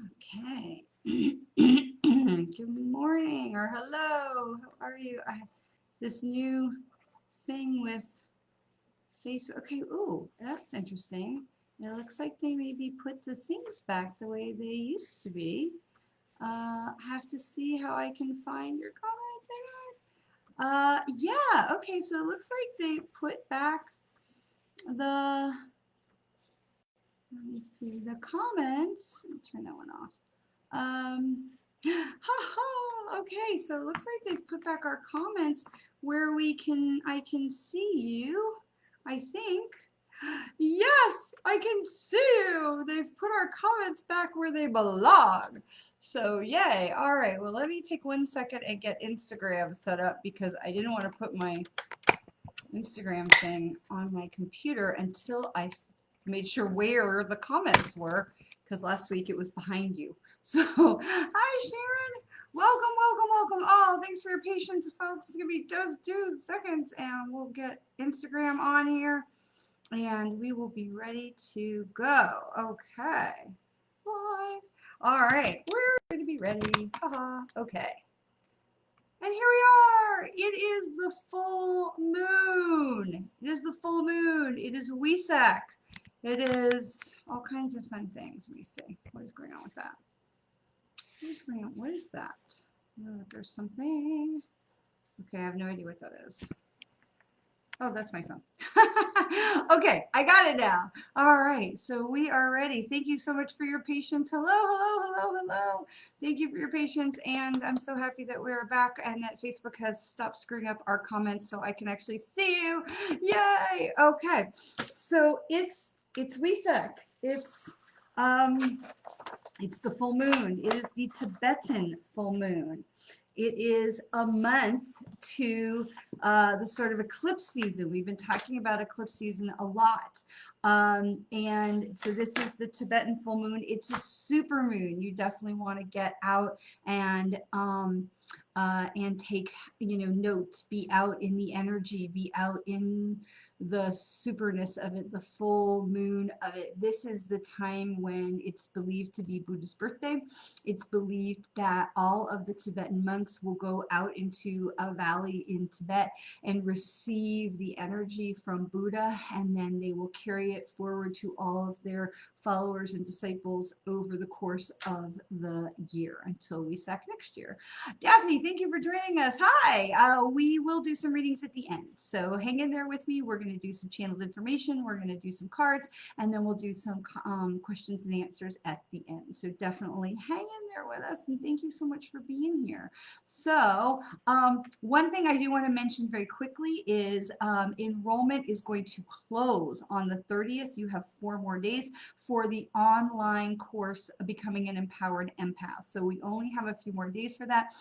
Okay. Good morning or hello. How are you? I have this new thing with Facebook. Okay. Ooh, that's interesting. It looks like they maybe put the things back the way they used to be. Have to see how I can find your comments. Yeah. Okay. So it looks like they put back the. Let me see the comments. Let me turn that one off. Haha. Okay, so it looks like they've put back our comments where I can see you. I think. Yes, I can see you. They've put our comments back where they belong. So yay. All right. Well, let me take 1 second and get Instagram set up because I didn't want to put my Instagram thing on my computer until I made sure where the comments were because last week it was behind you. So, hi Sharon. Welcome, welcome, welcome. Oh, thanks for your patience, folks. It's going to be just 2 seconds and we'll get Instagram on here and we will be ready to go. Okay. Live. All right. We're going to be ready. Haha. Okay. And here we are. It is the full moon. It is the full moon. It is Wesak. It is all kinds of fun things. Let me see. What is going on with that? What is going on? What is that? There's something. Okay, I have no idea what that is. Oh, that's my phone. Okay, I got it now. All right, so we are ready. Thank you so much for your patience. Hello, hello, hello, hello. Thank you for your patience, and I'm so happy that we're back and that Facebook has stopped screwing up our comments so I can actually see you. Yay! Okay, so it's Wesak. It's the full moon. It is the Tibetan full moon. It is a month to the start of eclipse season. We've been talking about eclipse season a lot. And so this is the Tibetan full moon. It's a super moon. You definitely want to get out and take, note, be out in the energy, be out in the superness of it, the full moon of it. This is the time when it's believed to be Buddha's birthday. It's believed that all of the Tibetan monks will go out into a valley in Tibet and receive the energy from Buddha, and then they will carry it forward to all of their followers and disciples over the course of the year until Wesak next year. Daphne, thank you for joining us. Hi. We will do some readings at the end, so hang in there with me. We're going to do some channeled information. We're going to do some cards, and then we'll do some questions and answers at the end. So definitely hang in there with us, and thank you so much for being here. So one thing I do want to mention very quickly is enrollment is going to close on the 30th. You have 4 more days for the online course Becoming an Empowered Empath. So we only have a few more days for that,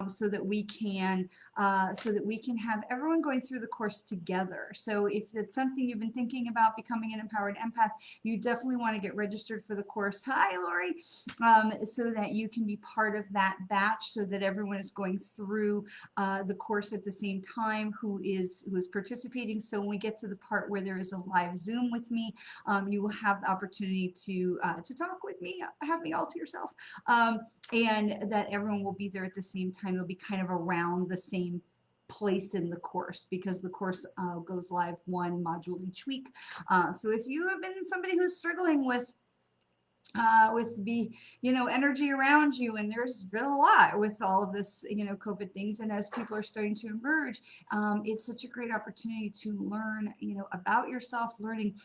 so that we can have everyone going through the course together. So if it's something you've been thinking about, becoming an empowered empath, you definitely want to get registered for the course. Hi, Lori. So that you can be part of that batch, so that everyone is going through the course at the same time who is participating. So when we get to the part where there is a live Zoom with me, you will have the opportunity to talk with me, have me all to yourself, and that everyone will be there at the same time. They'll be kind of around the same place in the course, because the course goes live 1 module each week. So if you have been somebody who's struggling with energy around you, and there's been a lot with all of this, COVID things, and as people are starting to emerge, it's such a great opportunity to learn, about yourself, learning,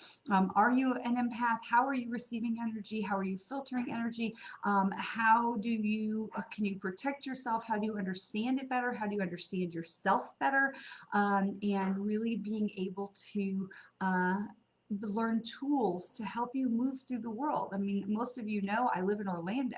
are you an empath? How are you receiving energy? How are you filtering energy? How do you, can you protect yourself? How do you understand it better? How do you understand yourself better? And really being able to, learn tools to help you move through the world. I mean, most of you know I live in Orlando.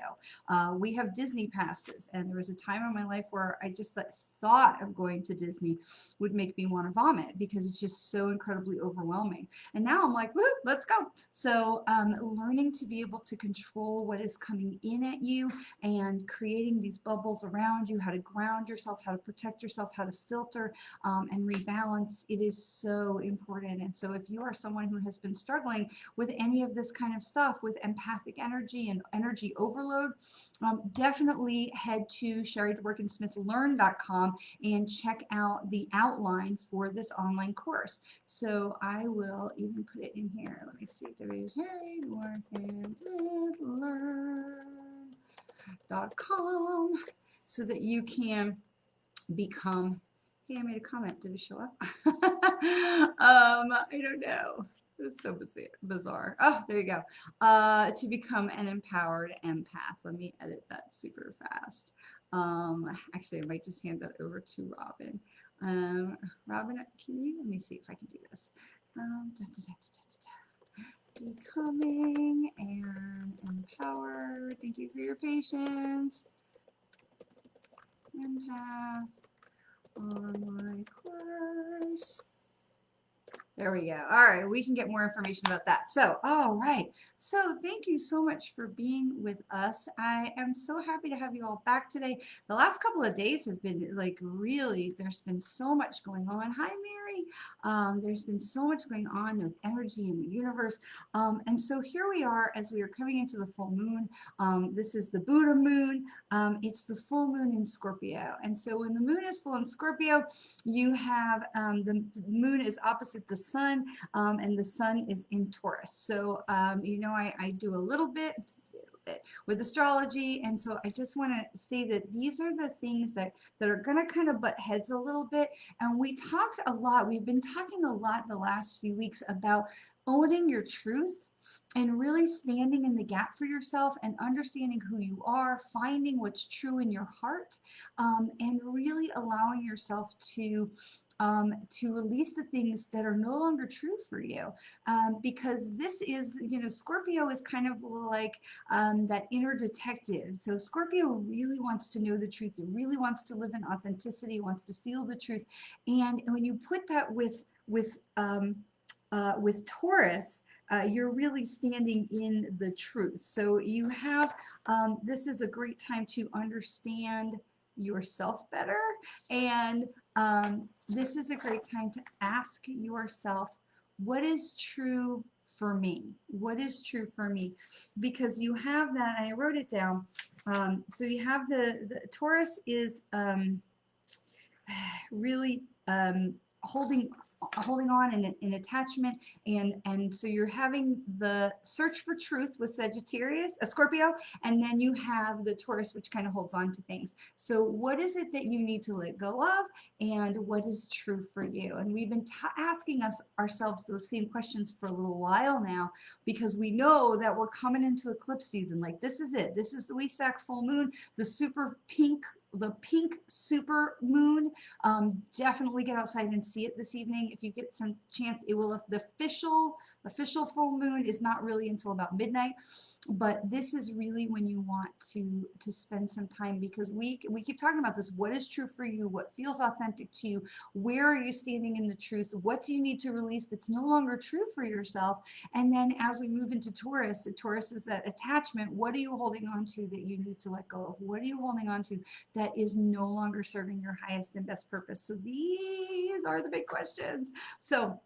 We have Disney passes, and there was a time in my life where I just thought of going to Disney would make me want to vomit, because it's just so incredibly overwhelming. And now I'm like, woo, let's go. So learning to be able to control what is coming in at you, and creating these bubbles around you, how to ground yourself, how to protect yourself, how to filter and rebalance, it is so important. And so if you are someone who who has been struggling with any of this kind of stuff, with empathic energy and energy overload, definitely head to SherryDworkin-SmithLearn.com and check out the outline for this online course. So I will even put it in here. Let me see. SherryDworkin-SmithLearn.com so that you can become. Hey, I made a comment. Did it show up? I don't know. It's so bizarre. Oh, there you go. To become an empowered empath. Let me edit that super fast. Actually, I might just hand that over to Robin. Robin, can you? Let me see if I can do this. Becoming an empowered. Thank you for your patience. Empath online course. There we go. All right, we can get more information about that. So, all right. So, thank you so much for being with us. I am so happy to have you all back today. The last couple of days have been like really, there's been so much going on. Hi, Mary. There's been so much going on with energy in the universe. And so here we are as we are coming into the full moon. This is the Buddha moon. It's the full moon in Scorpio. And so when the moon is full in Scorpio, you have the moon is opposite the sun, and the sun is in Taurus. So, you know, I do a little bit with astrology, and so I just want to say that these are the things that are going to kind of butt heads a little bit. And we talked a lot, we've been talking a lot the last few weeks about owning your truth and really standing in the gap for yourself and understanding who you are, finding what's true in your heart, and really allowing yourself to release the things that are no longer true for you, because this is, you know, Scorpio is kind of like that inner detective. So Scorpio really wants to know the truth. It really wants to live in authenticity, wants to feel the truth. And when you put that with Taurus, you're really standing in the truth. So you have, this is a great time to understand yourself better, and this is a great time to ask yourself, what is true for me? What is true for me? Because you have that, and I wrote it down. So you have the Taurus is really holding on in attachment, and so you're having the search for truth with Sagittarius, Scorpio, and then you have the Taurus, which kind of holds on to things. So what is it that you need to let go of, and what is true for you? And we've been asking ourselves those same questions for a little while now, because we know that we're coming into eclipse season. Like, this is it. This is the Wesak full moon, the pink super moon. Definitely get outside and see it this evening if you get some chance. It will, the official full moon is not really until about midnight, but this is really when you want to spend some time, because we keep talking about this. What is true for you? What feels authentic to you? Where are you standing in the truth? What do you need to release that's no longer true for yourself? And then as we move into Taurus, the Taurus is that attachment. What are you holding on to that you need to let go of? What are you holding on to that is no longer serving your highest and best purpose? So these are the big questions. So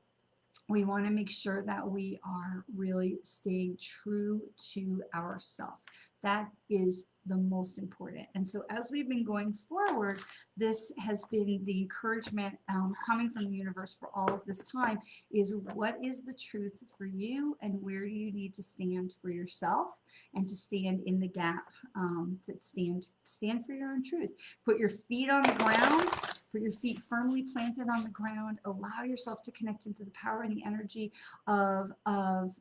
we want to make sure that we are really staying true to ourselves. That is the most important. And so as we've been going forward, this has been the encouragement coming from the universe for all of this time, is what is the truth for you, and where do you need to stand for yourself, and to stand in the gap, to stand for your own truth. Put your feet on the ground. Put your feet firmly planted on the ground. Allow yourself to connect into the power and the energy of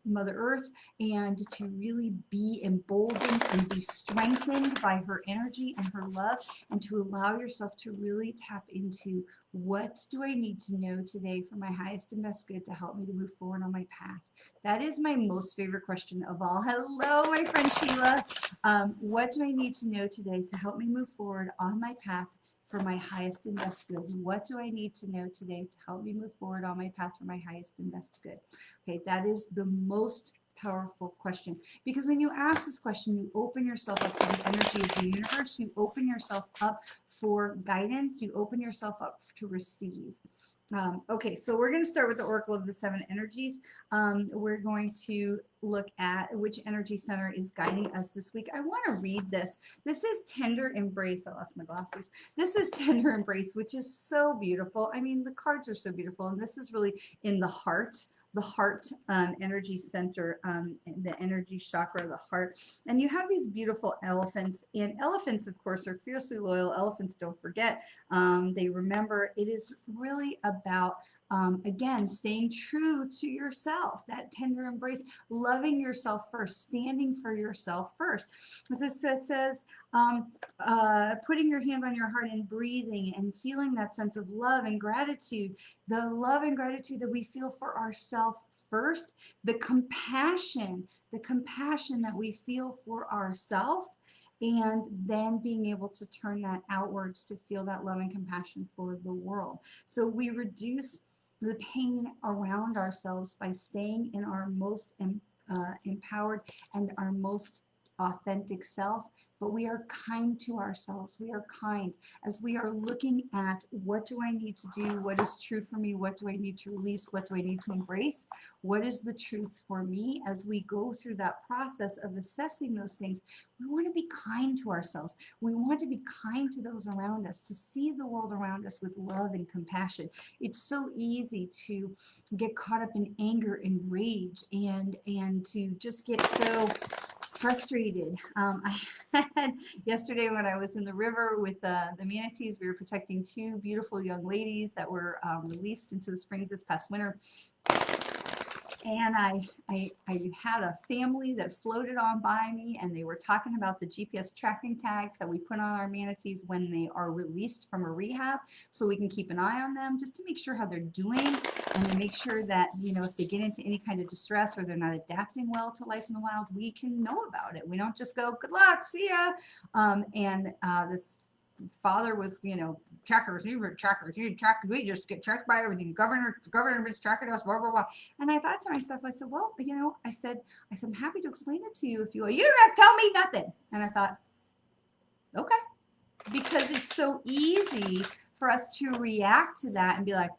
Mother Earth, and to really be emboldened and be strengthened by her energy and her love, and to allow yourself to really tap into, what do I need to know today for my highest and best good to help me to move forward on my path? That is my most favorite question of all. Hello, my friend Sheila. What do I need to know today to help me move forward on my path for my highest and best good? What do I need to know today to help me move forward on my path for my highest and best good? Okay, that is the most powerful question, because when you ask this question, you open yourself up to the energy of the universe, you open yourself up for guidance, you open yourself up to receive. Okay, so we're going to start with the Oracle of the Seven Energies. We're going to look at which energy center is guiding us this week. I want to read this. This is Tender Embrace. I lost my glasses. This is Tender Embrace, which is so beautiful. I mean, the cards are so beautiful, and this is really in the heart energy center, the energy chakra of the heart. And you have these beautiful elephants, and elephants, of course, are fiercely loyal. Elephants don't forget. They remember. It is really about, again, staying true to yourself, that tender embrace, loving yourself first, standing for yourself first. As it says, putting your hand on your heart and breathing and feeling that sense of love and gratitude, the love and gratitude that we feel for ourselves first, the compassion that we feel for ourselves, and then being able to turn that outwards to feel that love and compassion for the world. So we reduce the pain around ourselves by staying in our most empowered and our most authentic self. But we are kind to ourselves. We are kind as we are looking at, what do I need to do? What is true for me? What do I need to release? What do I need to embrace? What is the truth for me? As we go through that process of assessing those things, we want to be kind to ourselves. We want to be kind to those around us, to see the world around us with love and compassion. It's so easy to get caught up in anger and rage, and to just get so frustrated. I had yesterday, when I was in the river with the manatees, we were protecting two beautiful young ladies that were released into the springs this past winter. And I had a family that floated on by me, and they were talking about the GPS tracking tags that we put on our manatees when they are released from a rehab, so we can keep an eye on them just to make sure how they're doing, and to make sure that, you know, if they get into any kind of distress or they're not adapting well to life in the wild, we can know about it. We don't just go, good luck, see ya. This father was, you know, trackers, you need trackers, we just get tracked by everything. The governor is tracking us, blah, blah, blah. And I thought to myself, I said, well, you know, I said, I'm happy to explain it to you if you will. You don't have to tell me nothing. And I thought, okay, because it's so easy for us to react to that and be like,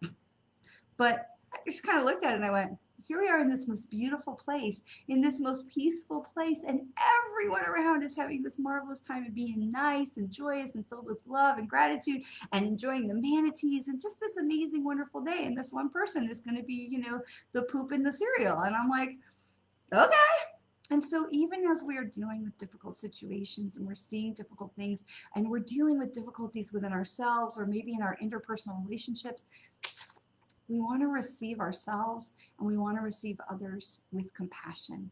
but I just kind of looked at it and I went, here we are in this most beautiful place, in this most peaceful place, and everyone around is having this marvelous time of being nice and joyous and filled with love and gratitude and enjoying the manatees and just this amazing, wonderful day. And this one person is going to be, you know, the poop in the cereal. And I'm like, okay. And so even as we are dealing with difficult situations and we're seeing difficult things and we're dealing with difficulties within ourselves or maybe in our interpersonal relationships, we want to receive ourselves and we want to receive others with compassion,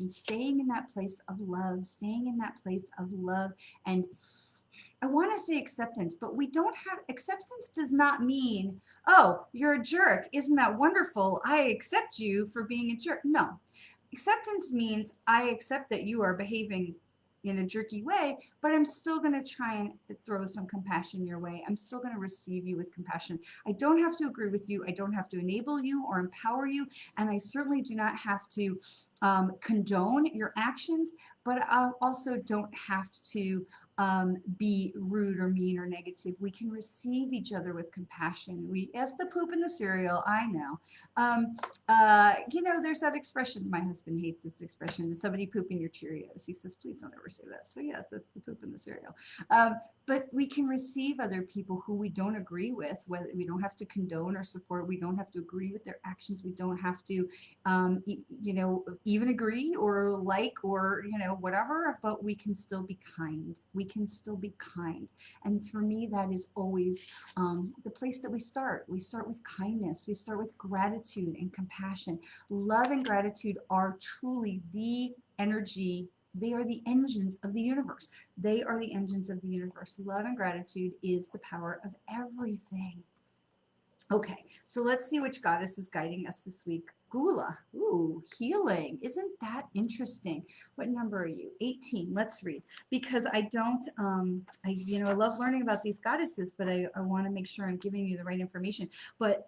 staying in that place of love, And I want to say acceptance, but we don't have, acceptance does not mean, oh, you're a jerk. Isn't that wonderful? I accept you for being a jerk. No, acceptance means I accept that you are behaving in a jerky way, but I'm still going to try and throw some compassion your way. I'm still going to receive you with compassion. I don't have to agree with you. I don't have to enable you or empower you. And I certainly do not have to condone your actions, but I also don't have to be rude or mean or negative. We can receive each other with compassion. Yes, the poop in the cereal, I know. You know, there's that expression. My husband hates this expression. Is somebody pooping your Cheerios? He says, please don't ever say that. So yes, that's the poop in the cereal. But we can receive other people who we don't agree with. Whether we don't have to condone or support. We don't have to agree with their actions. We don't have to, you know, even agree or like or, you know, whatever. But we can still be kind. We can still be kind. And for me, that is always the place that we start. We start with kindness. We start with gratitude and compassion. Love and gratitude are truly the energy. They are the engines of the universe. They are the engines of the universe. Love and gratitude is the power of everything. Okay, so let's see which goddess is guiding us this week. Gula. Ooh, healing. Isn't that interesting? What number are you? 18. Let's read. Because I don't, I love learning about these goddesses, but I want to make sure I'm giving you the right information. But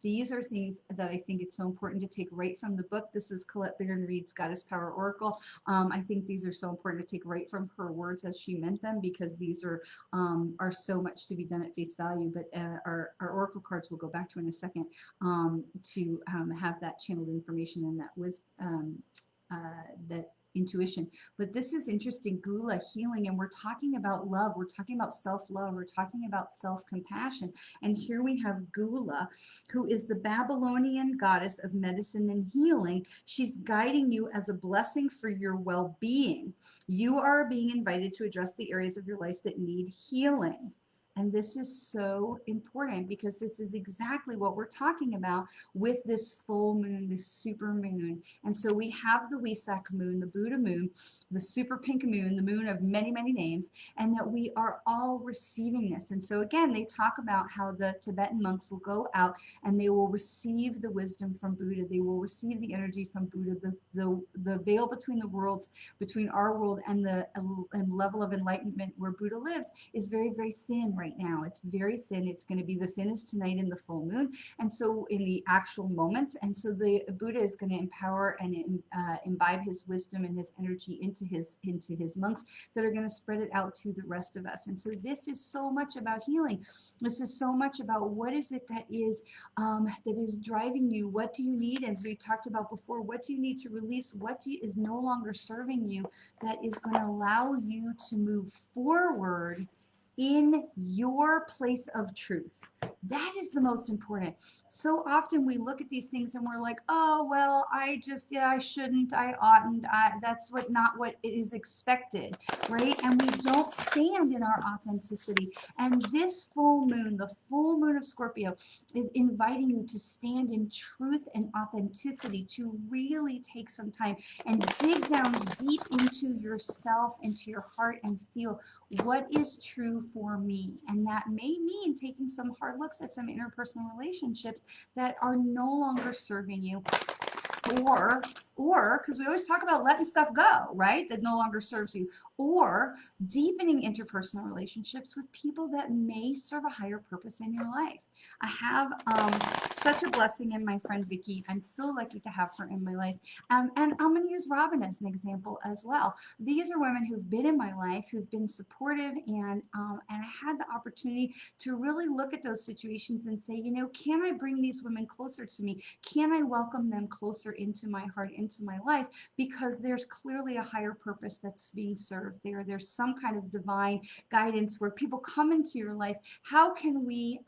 these are things that I think it's so important to take right from the book. This is Colette Baron Reed's Goddess Power Oracle. I think these are so important to take right from her words as she meant them, because these are so much to be done at face value. But our oracle cards we'll go back to in a second, to have that channeled information and that wisdom, that intuition. But this is interesting, Gula, healing, and we're talking about love, we're talking about self-love, we're talking about self-compassion. And here we have Gula, who is the Babylonian goddess of medicine and healing. She's guiding you as a blessing for your well-being. You are being invited to address the areas of your life that need healing. And this is so important, because this is exactly what we're talking about with this full moon, this super moon. And so we have the Wesak moon, the Buddha moon, the super pink moon, the moon of many, many names, and that we are all receiving this. And so again, they talk about how the Tibetan monks will go out and they will receive the wisdom from Buddha. They will receive the energy from Buddha. The veil between the worlds, between our world and the level of enlightenment where Buddha lives, is very, very thin right now. It's very thin. It's going to be the thinnest tonight in the full moon, and so in the actual moments. And so the Buddha is going to empower and imbibe his wisdom and his energy into his monks that are going to spread it out to the rest of us. And so this is so much about healing. This is so much about what is it that is driving you. What do you need? As we talked about before, what do you need to release? Is no longer serving you, that is going to allow you to move forward in your place of truth. That is the most important. So often we look at these things and we're like, oh, well, I shouldn't, I oughtn't, that's not what is expected, right? And we don't stand in our authenticity. And this full moon, the full moon of Scorpio, is inviting you to stand in truth and authenticity, to really take some time and dig down deep into yourself, into your heart, and feel what is true for me. And that may mean taking some hard looks at some interpersonal relationships that are no longer serving you, or because we always talk about letting stuff go, right, that no longer serves you, or deepening interpersonal relationships with people that may serve a higher purpose in your life. I have such a blessing in my friend Vicky. I'm so lucky to have her in my life. And I'm going to use Robin as an example as well. These are women who've been in my life, who've been supportive, and I had the opportunity to really look at those situations and say, can I bring these women closer to me? Can I welcome them closer into my heart, into my life? Because there's clearly a higher purpose that's being served there. There's some kind of divine guidance where people come into your life. How can we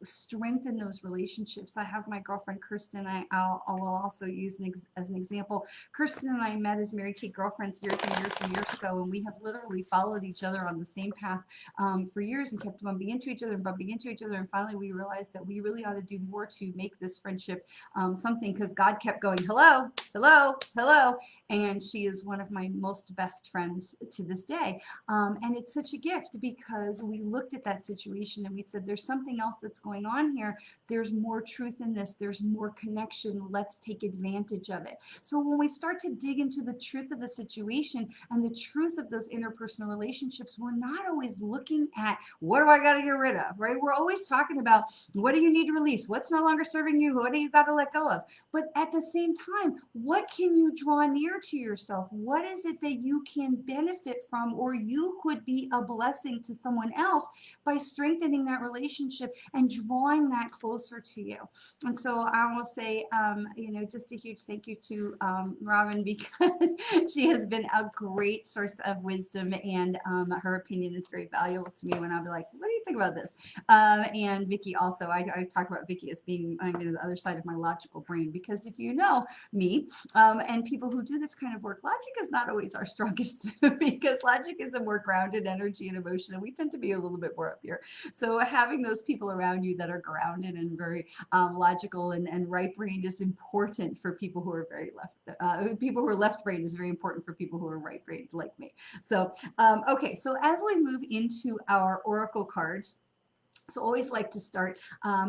strengthen those relationships? I have my girlfriend Kirsten. I will also use as an example. Kirsten and I met as Mary Kate girlfriends years and years and years ago, and we have literally followed each other on the same path for years and kept bumping into each other and bumping into each other. And finally, we realized that we really ought to do more to make this friendship something, because God kept going, hello, hello, hello. And she is one of my most best friends to this day. And it's such a gift, because we looked at that situation and we said, there's something else that's going on here. There's more truth in this. There's more connection. Let's take advantage of it. So when we start to dig into the truth of a situation and the truth of those interpersonal relationships, we're not always looking at what do I got to get rid of, right? We're always talking about what do you need to release? What's no longer serving you? What do you got to let go of? But at the same time, what can you draw near to yourself? What is it that you can benefit from, or you could be a blessing to someone else by strengthening that relationship and drawing that closer to you? And so I will say, just a huge thank you to Robin, because she has been a great source of wisdom, and her opinion is very valuable to me when I'll be like, what do you think about this? And Vicky also, I talk about Vicky as being the other side of my logical brain, because if you know me, and people who do this kind of work, logic is not always our strongest because logic is a more grounded energy and emotion, and we tend to be a little bit more up here. So having those people around you that are grounded and very logical and right-brained is important for people who are very people who are left-brained is very important for people who are right-brained like me. So, okay, so as we move into our oracle cards, So always like to start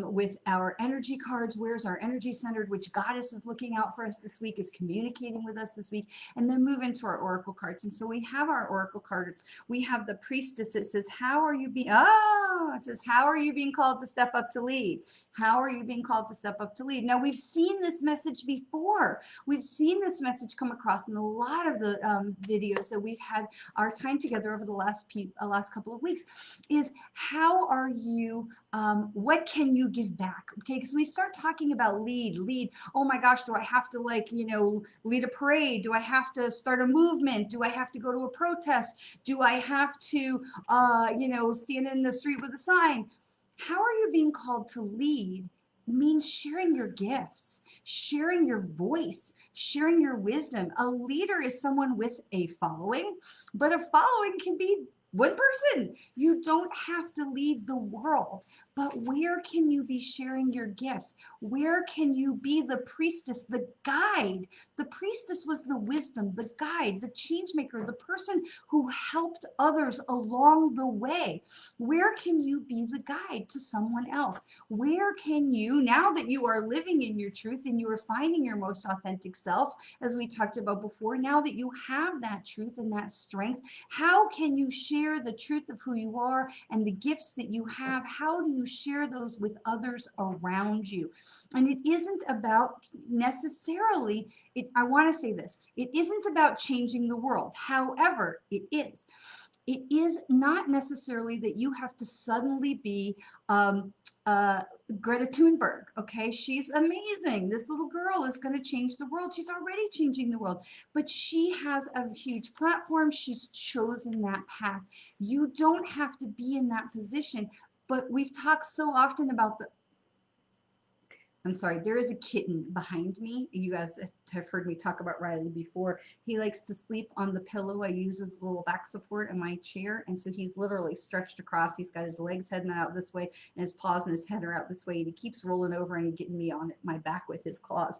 with our energy cards. Where's our energy centered? Which goddess is looking out for us this week, is communicating with us this week, and then move into our oracle cards. And so we have our oracle cards. We have the priestess. It says, how are you being, it says, how are you being called to step up to lead? How are you being called to step up to lead? Now, we've seen this message before. We've seen this message come across in a lot of the videos that we've had our time together over the last couple of weeks, is how are you, what can you give back? Okay, because we start talking about lead. Oh my gosh, do I have to, like, you know, lead a parade? Do I have to start a movement? Do I have to go to a protest? Do I have to, you know, stand in the street with a sign? How are you being called to lead? Means sharing your gifts, sharing your voice, sharing your wisdom. A leader is someone with a following, but a following can be one person. You don't have to lead the world, but where can you be sharing your gifts? Where can you be the priestess, the guide? The priestess was the wisdom, the guide, the change maker, the person who helped others along the way. Where can you be the guide to someone else? Where can you, now that you are living in your truth and you are finding your most authentic self, as we talked about before, now that you have that truth and that strength, how can you share the truth of who you are and the gifts that you have? How do you share those with others around you? And it isn't about necessarily, I want to say this, it isn't about changing the world. However, it is. It is not necessarily that you have to suddenly be Greta Thunberg. Okay, she's amazing. This little girl is going to change the world. She's already changing the world, but she has a huge platform. She's chosen that path. You don't have to be in that position, but we've talked so often about the, I'm sorry, there is a kitten behind me. You guys have heard me talk about Riley before. He likes to sleep on the pillow I use as a little back support in my chair. And so he's literally stretched across. He's got his legs heading out this way and his paws and his head are out this way. And he keeps rolling over and getting me on my back with his claws.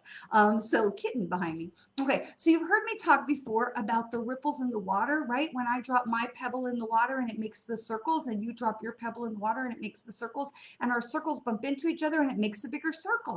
So kitten behind me. Okay, so you've heard me talk before about the ripples in the water, right? When I drop my pebble in the water and it makes the circles, and you drop your pebble in the water and it makes the circles, and our circles bump into each other and it makes a bigger circle.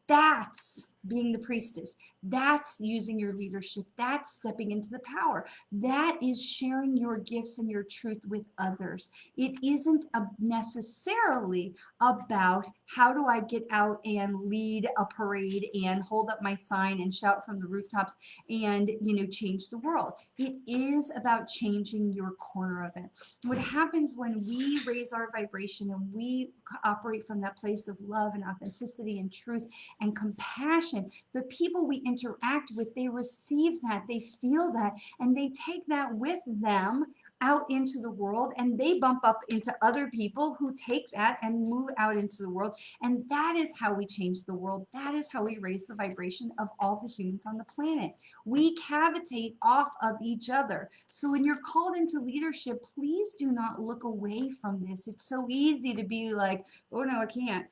That's being the priestess. That's using your leadership. That's stepping into the power. That is sharing your gifts and your truth with others. It isn't necessarily about how do I get out and lead a parade and hold up my sign and shout from the rooftops and, you know, change the world. It is about changing your corner of it. What happens when we raise our vibration and we operate from that place of love and authenticity and truth and compassion, the people we interact with, they receive that, they feel that, and they take that with them out into the world, and they bump up into other people who take that and move out into the world. And that is how we change the world. That is how we raise the vibration of all the humans on the planet. We cavitate off of each other. So when you're called into leadership, please do not look away from this. It's so easy to be like, oh no, I can't.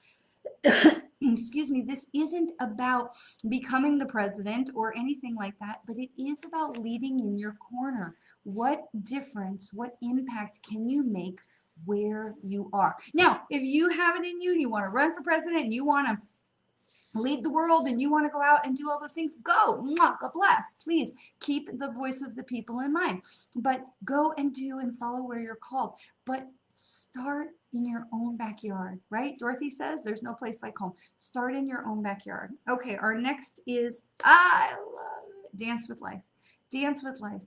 Excuse me, this isn't about becoming the president or anything like that, but it is about leading in your corner. What difference, what impact can you make where you are? Now, if you have it in you and you want to run for president and you want to lead the world and you want to go out and do all those things, go. God bless. Please keep the voice of the people in mind, but go and do and follow where you're called. But start in your own backyard, right? Dorothy says there's no place like home. Start in your own backyard. Okay, our next is, I love it, dance with life. Dance with life.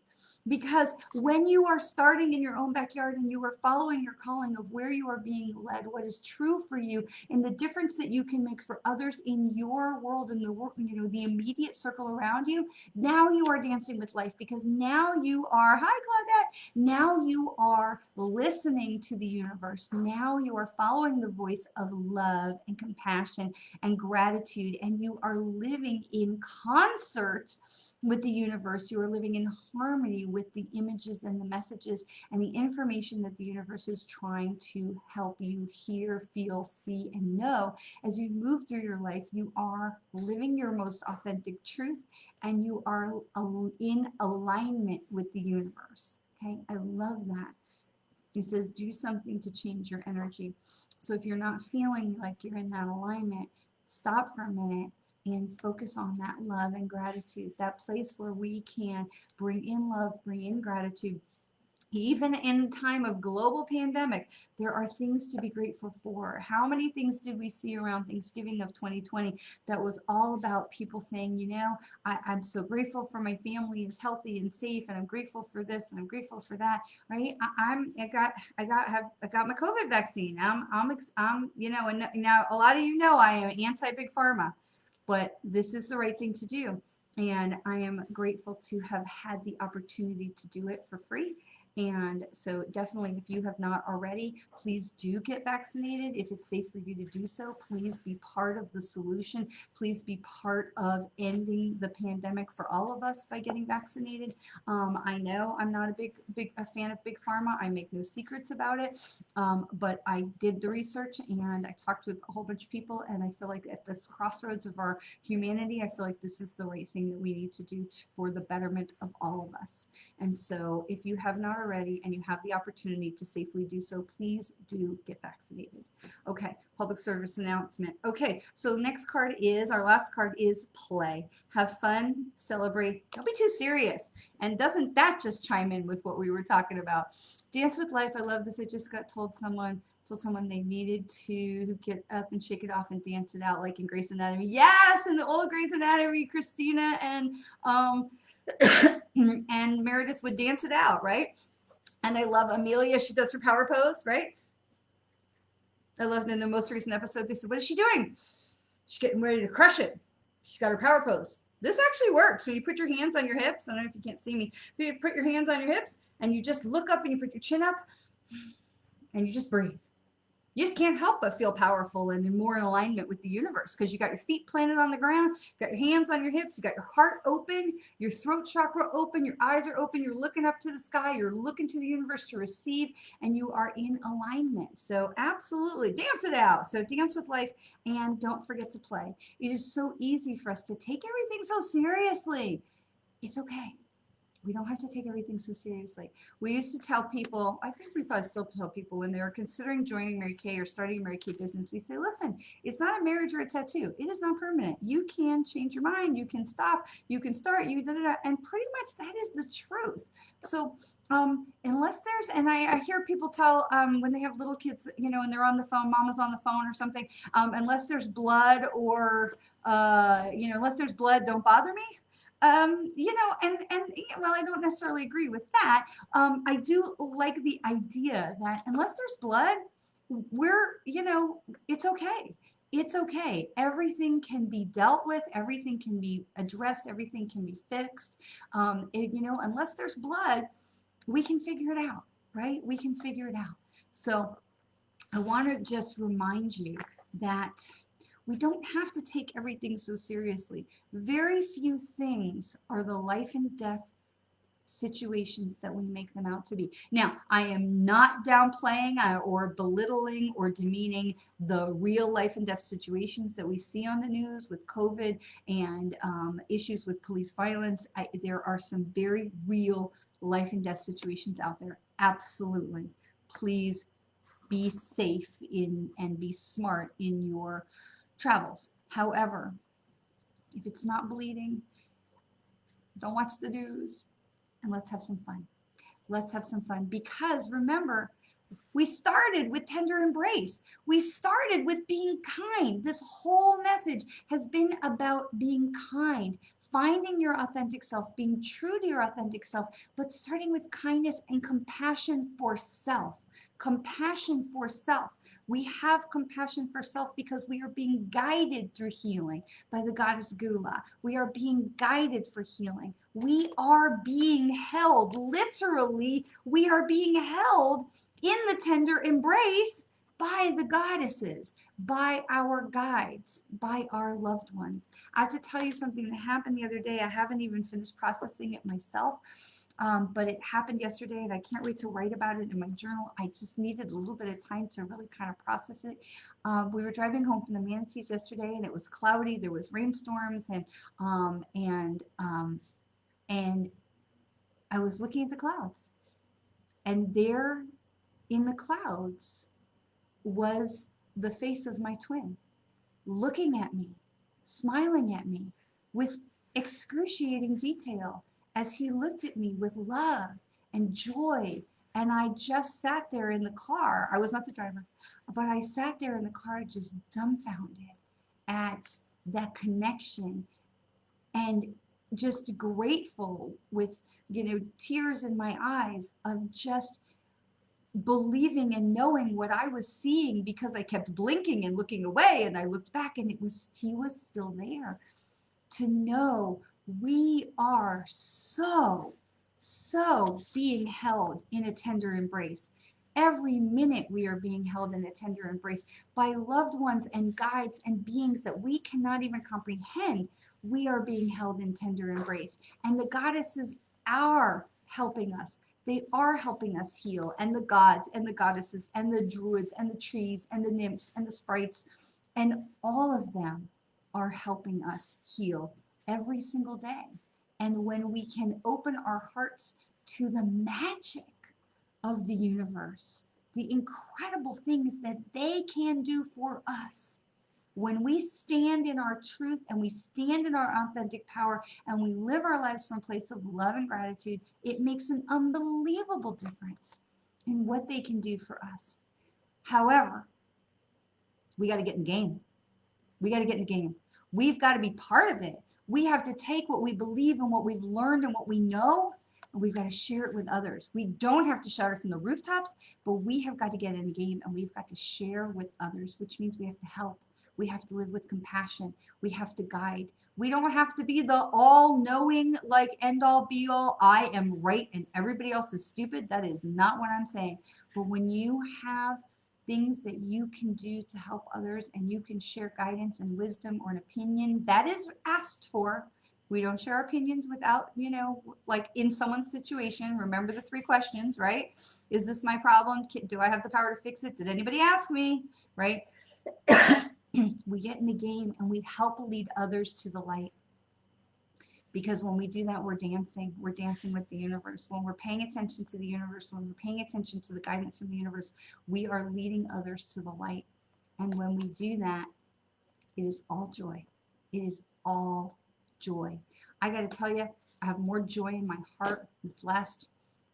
Because when you are starting in your own backyard and you are following your calling of where you are being led, what is true for you, and the difference that you can make for others in your world, in the world, you know, the immediate circle around you, now you are dancing with life, because now you are, hi Claudette, now you are listening to the universe. Now you are following the voice of love and compassion and gratitude, and you are living in concert with the universe. You are living in harmony with the images and the messages and the information that the universe is trying to help you hear, feel, see, and know. As you move through your life, you are living your most authentic truth, and you are in alignment with the universe. Okay, I love that. He says, do something to change your energy. So if you're not feeling like you're in that alignment, stop for a minute and focus on that love and gratitude, that place where we can bring in love, bring in gratitude. Even in time of global pandemic, there are things to be grateful for. How many things did we see around Thanksgiving of 2020 that was all about people saying, I'm so grateful for my family is healthy and safe, and I'm grateful for this and I'm grateful for that, right? I got my COVID vaccine. And now a lot of I am anti big pharma, but this is the right thing to do. And I am grateful to have had the opportunity to do it for free. And so definitely, if you have not already, please do get vaccinated. If it's safe for you to do so, please be part of the solution. Please be part of ending the pandemic for all of us by getting vaccinated. I know I'm not a fan of big pharma. I make no secrets about it. But I did the research and I talked with a whole bunch of people, and I feel like at this crossroads of our humanity, I feel like this is the right thing that we need to do for the betterment of all of us. And so if you have not already and you have the opportunity to safely do so, please do get vaccinated. Okay, public service announcement. Okay, so next card is, our last card is play. Have fun, celebrate, don't be too serious. And doesn't that just chime in with what we were talking about? Dance with life. I love this. I just got told someone they needed to get up and shake it off and dance it out like in Grey's Anatomy. Yes, in the old Grey's Anatomy, Christina and and Meredith would dance it out, right? And I love Amelia. She does her power pose, right? I loved in the most recent episode, they said, what is she doing? She's getting ready to crush it. She's got her power pose. This actually works. When you put your hands on your hips, I don't know if you can't see me, but you put your hands on your hips and you just look up and you put your chin up and you just breathe. You just can't help but feel powerful and more in alignment with the universe because you got your feet planted on the ground, you got your hands on your hips, you got your heart open, your throat chakra open, your eyes are open, you're looking up to the sky, you're looking to the universe to receive, and you are in alignment. So absolutely, dance it out. So dance with life and don't forget to play. It is so easy for us to take everything so seriously. It's okay. We don't have to take everything so seriously. We used to tell people, I think we probably still tell people when they were considering joining Mary Kay or starting a Mary Kay business, we say, listen, it's not a marriage or a tattoo. It is not permanent. You can change your mind. You can stop. You can start. And pretty much that is the truth. So unless there's, and I hear people tell when they have little kids, and they're on the phone, mama's on the phone or something, unless there's blood or, unless there's blood, don't bother me. Well, I don't necessarily agree with that. I do like the idea that unless there's blood, it's okay. It's okay. Everything can be dealt with. Everything can be addressed. Everything can be fixed. Unless there's blood, we can figure it out, right? We can figure it out. So I want to just remind you that we don't have to take everything so seriously. Very few things are the life and death situations that we make them out to be. Now, I am not downplaying or belittling or demeaning the real life and death situations that we see on the news with COVID and issues with police violence. There are some very real life and death situations out there. Absolutely. Please be safe and be smart in your travels. However, if it's not bleeding, don't watch the news and let's have some fun. Let's have some fun because remember, we started with tender embrace. We started with being kind. This whole message has been about being kind, finding your authentic self, being true to your authentic self, but starting with kindness and compassion for self. Compassion for self. We have compassion for self because we are being guided through healing by the goddess Gula. We are being guided for healing. We are being held, literally, we are being held in the tender embrace by the goddesses, by our guides, by our loved ones. I have to tell you something that happened the other day. I haven't even finished processing it myself. But it happened yesterday and I can't wait to write about it in my journal. I just needed a little bit of time to really kind of process it. We were driving home from the Manatees yesterday and it was cloudy. There was rainstorms and I was looking at the clouds and there in the clouds was the face of my twin, looking at me, smiling at me with excruciating detail as he looked at me with love and joy. And I just sat there in the car. I was not the driver, but I sat there in the car just dumbfounded at that connection and just grateful with, tears in my eyes of just believing and knowing what I was seeing, because I kept blinking and looking away, and I looked back and he was still there. To know we are so being held in a tender embrace. Every minute we are being held in a tender embrace by loved ones and guides and beings that we cannot even comprehend. We are being held in tender embrace, and the goddesses are helping us. They are helping us heal, and the gods and the goddesses and the druids and the trees and the nymphs and the sprites, and all of them are helping us heal every single day. And when we can open our hearts to the magic of the universe, the incredible things that they can do for us, when we stand in our truth and we stand in our authentic power and we live our lives from a place of love and gratitude, it makes an unbelievable difference in what they can do for us. However, we got to get in the game. We got to get in the game. We've got to be part of it. We have to take what we believe and what we've learned and what we know, and we've got to share it with others. We don't have to shout it from the rooftops, but we have got to get in the game, and we've got to share with others, which means we have to help. We have to live with compassion. We have to guide. We don't have to be the all-knowing, like end-all, be-all, I am right and everybody else is stupid. That is not what I'm saying. But when you have things that you can do to help others, and you can share guidance and wisdom or an opinion that is asked for. We don't share opinions without, like in someone's situation. Remember the 3 questions, right? Is this my problem? Do I have the power to fix it? Did anybody ask me? Right? We get in the game and we help lead others to the light. Because when we do that, we're dancing with the universe. When we're paying attention to the universe, when we're paying attention to the guidance from the universe, we are leading others to the light. And when we do that, it is all joy. It is all joy. I got to tell you, I have more joy in my heart this last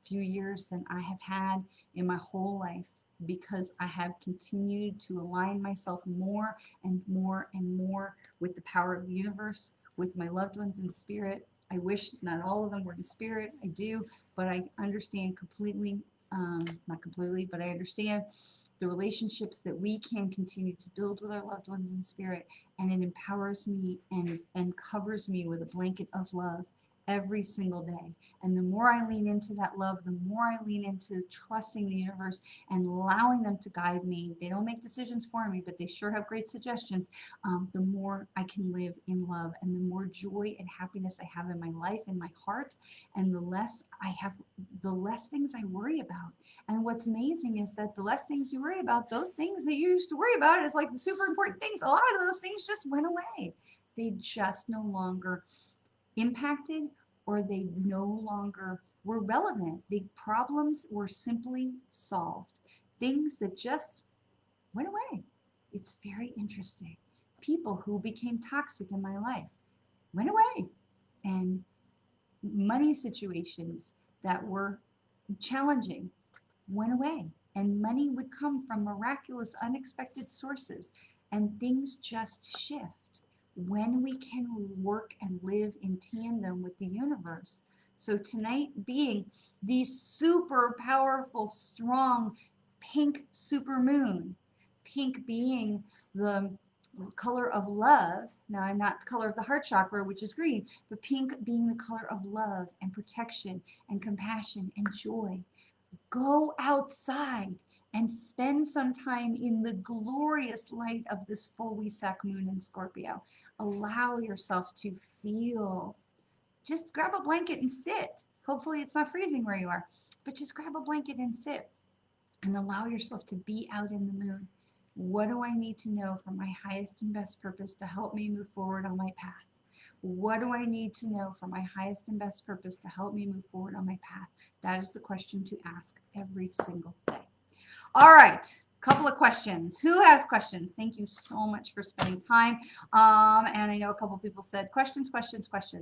few years than I have had in my whole life, because I have continued to align myself more and more and more with the power of the universe, with my loved ones in spirit. I wish not all of them were in spirit. I do, but I understand completely, not completely, but I understand the relationships that we can continue to build with our loved ones in spirit, and it empowers me and covers me with a blanket of love every single day. And the more I lean into that love, the more I lean into trusting the universe and allowing them to guide me. They don't make decisions for me, but they sure have great suggestions. The more I can live in love, and the more joy and happiness I have in my life, in my heart, and the less things I worry about. And what's amazing is that the less things you worry about, those things that you used to worry about is like the super important things, a lot of those things just went away. They just no longer impacted, or they no longer were relevant. The problems were simply solved. Things that just went away. It's very interesting. People who became toxic in my life went away. And money situations that were challenging went away. And money would come from miraculous, unexpected sources. And things just shift when we can work and live in tandem with the universe. So tonight being the super powerful, strong, pink super moon, pink being the color of love. Now, I'm not the color of the heart chakra, which is green, but pink being the color of love and protection and compassion and joy. Go outside and spend some time in the glorious light of this full Wesak moon in Scorpio. Allow yourself to feel. Just grab a blanket and sit. Hopefully it's not freezing where you are, but just grab a blanket and sit and allow yourself to be out in the moon. What do I need to know for my highest and best purpose to help me move forward on my path? What do I need to know for my highest and best purpose to help me move forward on my path? That is the question to ask every single day. All right. Couple of questions. Who has questions? Thank you so much for spending time. And I know a couple people said questions.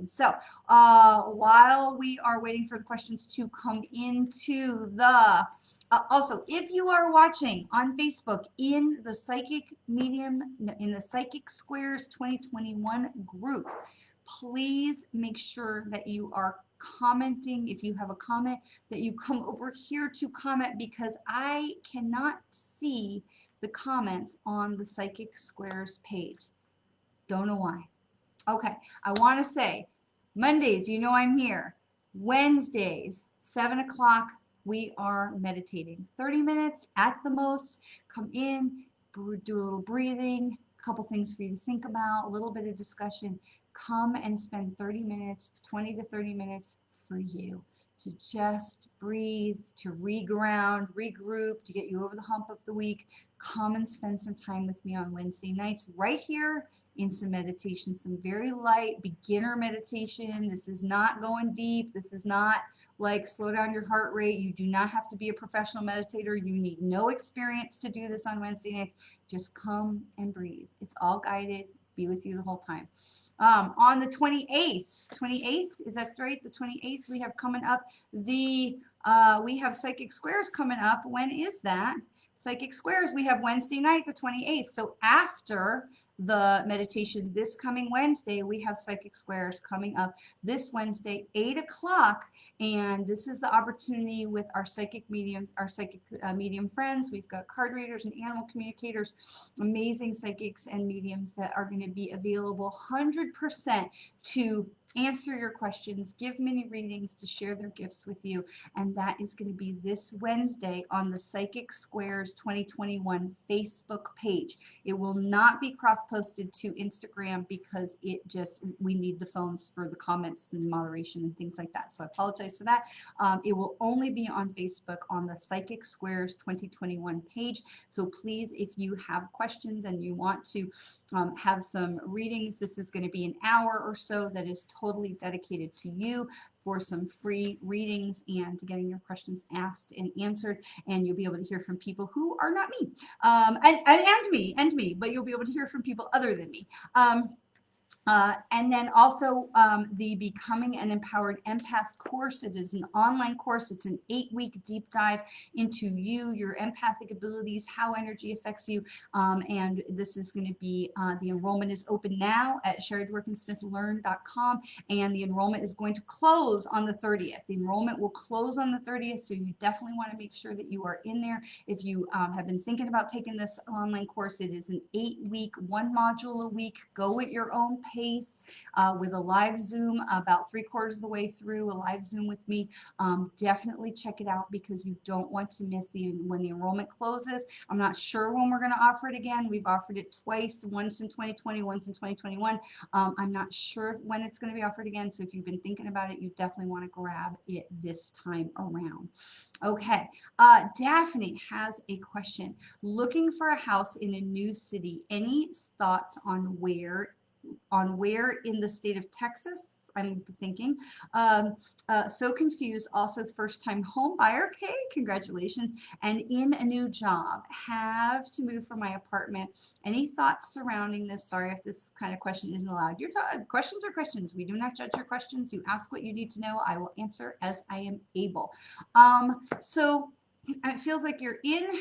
So while we are waiting for the questions to come into the, also, if you are watching on Facebook in the Psychic Squares 2021 group, please make sure that you are commenting. If you have a comment, that you come over here to comment, because I cannot see the comments on the Psychic Squares page. Don't know why. Okay, I want to say Mondays, you know I'm here. Wednesdays, 7 o'clock, we are meditating. 30 minutes at the most. Come in, do a little breathing, a couple things for you to think about, a little bit of discussion. Come and spend 30 minutes, 20 to 30 minutes for you, to just breathe, to reground, regroup, to get you over the hump of the week. Come and spend some time with me on Wednesday nights right here in some meditation, some very light beginner meditation. This is not going deep. This is not like slow down your heart rate. You do not have to be a professional meditator. You need no experience to do this on Wednesday nights. Just come and breathe. It's all guided. Be with you the whole time. On the 28th, is that right? The 28th, we have coming up we have Psychic Squares coming up. When is that? Psychic Squares, we have Wednesday night, the 28th. So after the meditation this coming Wednesday, we have Psychic Squares coming up this Wednesday, 8 o'clock. And this is the opportunity with our psychic medium friends. We've got card readers and animal communicators, amazing psychics and mediums that are going to be available 100% to answer your questions, give mini readings, to share their gifts with you. And that is going to be this Wednesday on the Psychic Squares 2021 Facebook page. It will not be cross-posted to Instagram because we need the phones for the comments and moderation and things like that. So I apologize for that. It will only be on Facebook on the Psychic Squares 2021 page. So please, if you have questions and you want to have some readings, this is going to be an hour or so that is totally dedicated to you for some free readings and to getting your questions asked and answered. And you'll be able to hear from people who are not me, and me, but you'll be able to hear from people other than me. And then also the Becoming an Empowered Empath course. It is an online course. It's an 8-week deep dive into you, your empathic abilities, how energy affects you. And this is going to be, the enrollment is open now at SherryDworkin-SmithLearn.com, and the enrollment is going to close on the 30th. The enrollment will close on the 30th, so you definitely want to make sure that you are in there. If you have been thinking about taking this online course, it is an 8-week, 1 module a week. Go at your own pace with a live Zoom about 3/4 of the way through, a live Zoom with me. Definitely check it out because you don't want to miss when the enrollment closes. I'm not sure when we're going to offer it again. We've offered it twice, once in 2020, once in 2021. I'm not sure when it's going to be offered again. So if you've been thinking about it, you definitely want to grab it this time around. Okay. Daphne has a question. Looking for a house in a new city. Any thoughts on where in the state of Texas? I'm thinking. So confused. Also first-time home buyer. Okay, congratulations. And in a new job. Have to move from my apartment. Any thoughts surrounding this? Sorry if this kind of question isn't allowed. Your questions are questions. We do not judge your questions. You ask what you need to know. I will answer as I am able. So it feels like you're in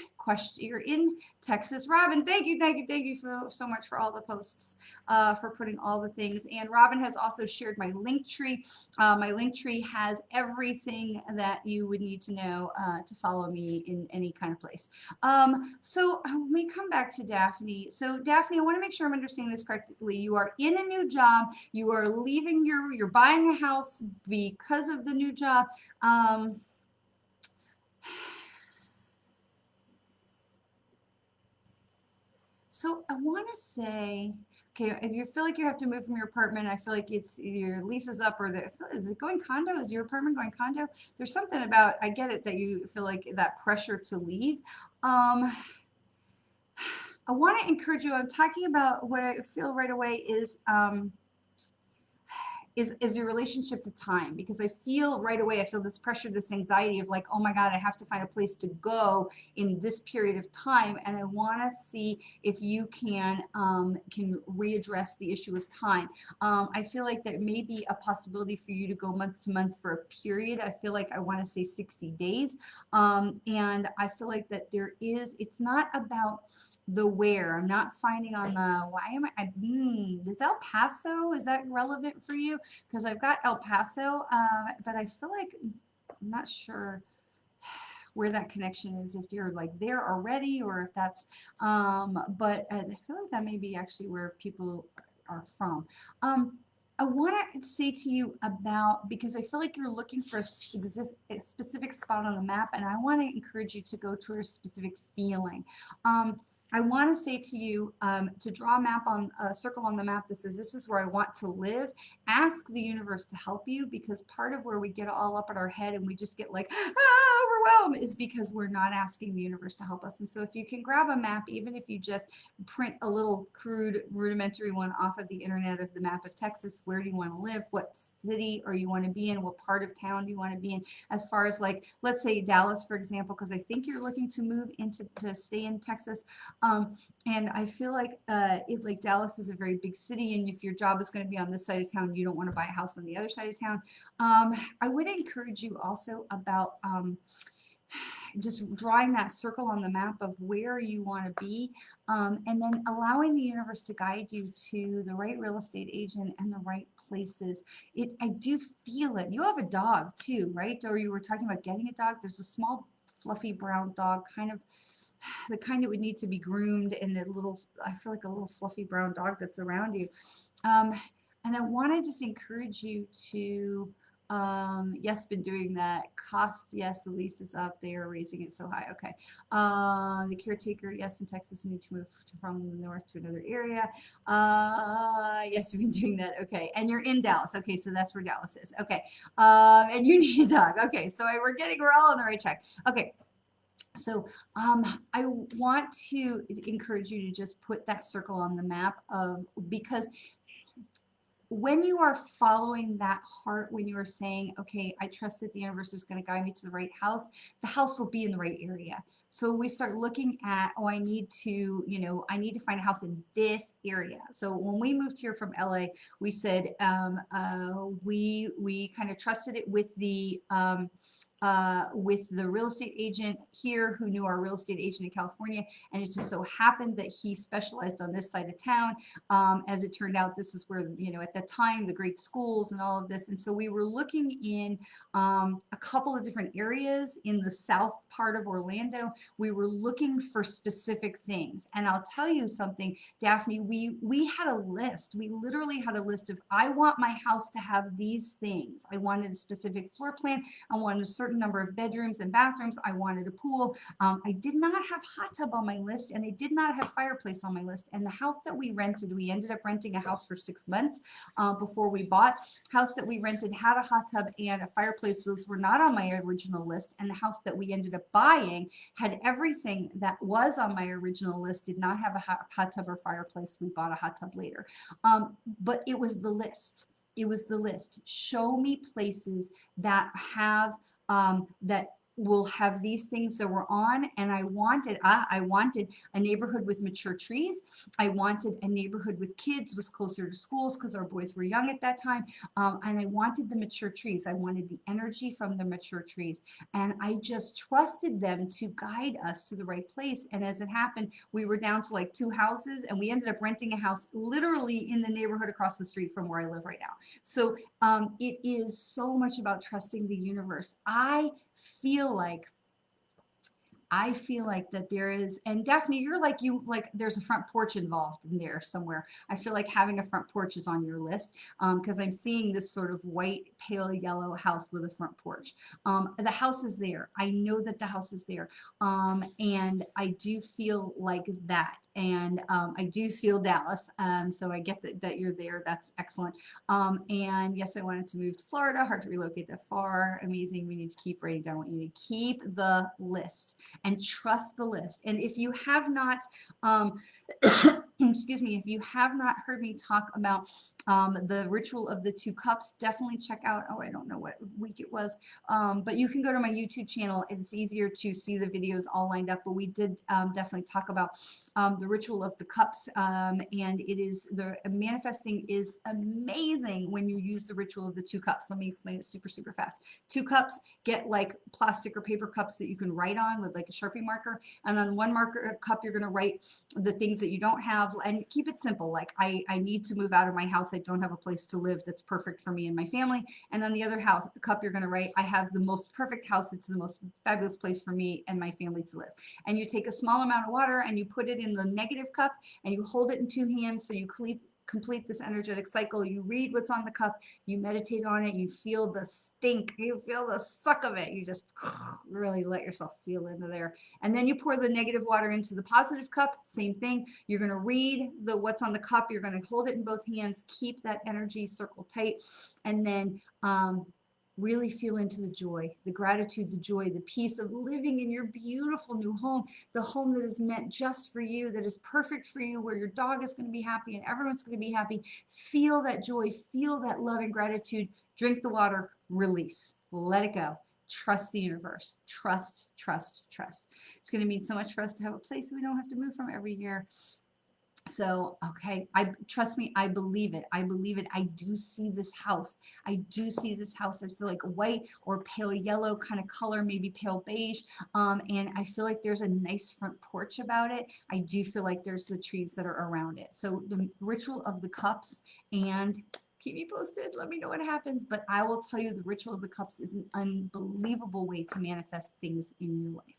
Texas. Robin, thank you so much for all the posts, for putting all the things. And Robin has also shared my link tree. My link tree has everything that you would need to know to follow me in any kind of place. So let me come back to Daphne. So Daphne, I want to make sure I'm understanding this correctly. You are in a new job. You are leaving you're buying a house because of the new job. So I want to say, okay, if you feel like you have to move from your apartment, I feel like it's your lease is up, or is it going condo? Is your apartment going condo? There's something about, I get it that you feel like that pressure to leave. I want to encourage you. I'm talking about what I feel right away is is your relationship to time, because I feel right away, I feel this pressure, this anxiety of like, oh my God, I have to find a place to go in this period of time. And I want to see if you can readdress the issue of time. I feel like there may be a possibility for you to go month to month for a period. I feel like I want to say 60 days. And I feel like that it's not about the where. I'm not finding on the why am is El Paso, is that relevant for you? Because I've got El Paso, but I feel like I'm not sure where that connection is, if you're like there already, or if that's but I feel like that may be actually where people are from. I want to say to you about, because I feel like you're looking for a specific spot on the map, and I want to encourage you to go to a specific feeling. I want to say to you to draw a circle on the map that says, this is where I want to live. Ask the universe to help you, because part of where we get all up in our head and we just get like, overwhelmed, is because we're not asking the universe to help us. And so if you can grab a map, even if you just print a little crude rudimentary one off of the internet of the map of Texas, where do you want to live? What city are you want to be in? What part of town do you want to be in? As far as like, let's say Dallas, for example, because I think you're looking to move to stay in Texas. And I feel like like Dallas is a very big city, and if your job is going to be on this side of town, you don't want to buy a house on the other side of town. I would encourage you also about just drawing that circle on the map of where you want to be, and then allowing the universe to guide you to the right real estate agent and the right places. I do feel it. You have a dog too, right? Or you were talking about getting a dog. There's a small fluffy brown dog, kind of the kind that would need to be groomed, and I feel like a little fluffy brown dog that's around you. And I want to just encourage you to, yes, been doing that. Cost, yes, the lease is up. They are raising it so high. Okay. The caretaker, yes, in Texas, need to move from the north to another area. Yes, you've been doing that. Okay. And you're in Dallas. Okay. So that's where Dallas is. Okay. And you need a dog. Okay. So we're all on the right track. Okay. So I want to encourage you to just put that circle on the map because when you are following that heart, when you are saying, okay, I trust that the universe is going to guide me to the right house, the house will be in the right area. So we start looking at, I need to find a house in this area. So when we moved here from LA, we said we kind of trusted it with the real estate agent here who knew our real estate agent in California. And it just so happened that he specialized on this side of town. As it turned out, this is where, at the time, the great schools and all of this. And so we were looking in a couple of different areas in the south part of Orlando. We were looking for specific things. And I'll tell you something, Daphne, we had a list. We literally had a list of, I want my house to have these things. I wanted a specific floor plan. I wanted a certain number of bedrooms and bathrooms. I wanted a pool. I did not have hot tub on my list, and I did not have fireplace on my list. And the house that we rented, we ended up renting a house for 6 months before we bought. House that we rented had a hot tub and a fireplace. Those were not on my original list. And the house that we ended up buying had everything that was on my original list, did not have a hot tub or fireplace. We bought a hot tub later. But it was the list. It was the list. Show me places that have that will have these things that were on. And I wanted a neighborhood with mature trees. I wanted a neighborhood with kids, was closer to schools because our boys were young at that time. And I wanted the mature trees. I wanted the energy from the mature trees. And I just trusted them to guide us to the right place. And as it happened, we were down to like 2 houses, and we ended up renting a house literally in the neighborhood across the street from where I live right now. So it is so much about trusting the universe. I feel like that there is, and Daphne, you're like, there's a front porch involved in there somewhere. I feel like having a front porch is on your list, because I'm seeing this sort of white, pale yellow house with a front porch. The house is there. I know that the house is there. And I do feel like that. And I do feel Dallas. So I get that you're there. That's excellent. And yes, I wanted to move to Florida. Hard to relocate that far. Amazing. We need to keep writing down what you need. Keep the list and trust the list. And if you have not excuse me, if you have not heard me talk about the ritual of the 2 cups, definitely check out, oh, I don't know what week it was, but you can go to my YouTube channel. It's easier to see the videos all lined up, but we did definitely talk about the ritual of the cups, and it is, the manifesting is amazing when you use the ritual of the 2 cups. Let me explain it super, super fast. 2 cups, get like plastic or paper cups that you can write on with like a Sharpie marker, and on one marker cup, you're going to write the things that you don't have, and keep it simple. Like I need to move out of my house. I don't have a place to live that's perfect for me and my family. And on the other house, the cup, you're going to write, I have the most perfect house. It's the most fabulous place for me and my family to live. And you take a small amount of water and you put it in the negative cup and you hold it in 2 hands. So you complete this energetic cycle. You read what's on the cup, you meditate on it, you feel the stink, you feel the suck of it. You just really let yourself feel into there. And then you pour the negative water into the positive cup. Same thing. You're going to read what's on the cup. You're going to hold it in both hands, keep that energy circle tight, and then really feel into the joy, the gratitude, the joy, the peace of living in your beautiful new home, the home that is meant just for you, that is perfect for you, where your dog is going to be happy and everyone's going to be happy. Feel that joy, feel that love and gratitude. Drink the water, release, let it go. Trust the universe. Trust, trust, trust. It's going to mean so much for us to have a place we don't have to move from every year. So, okay, trust me, I believe it. I believe it. I do see this house. I do see this house. It's like white or pale yellow kind of color, maybe pale beige. And I feel like there's a nice front porch about it. I do feel like there's the trees that are around it. So the ritual of the cups, and keep me posted. Let me know what happens. But I will tell you, the ritual of the cups is an unbelievable way to manifest things in your life.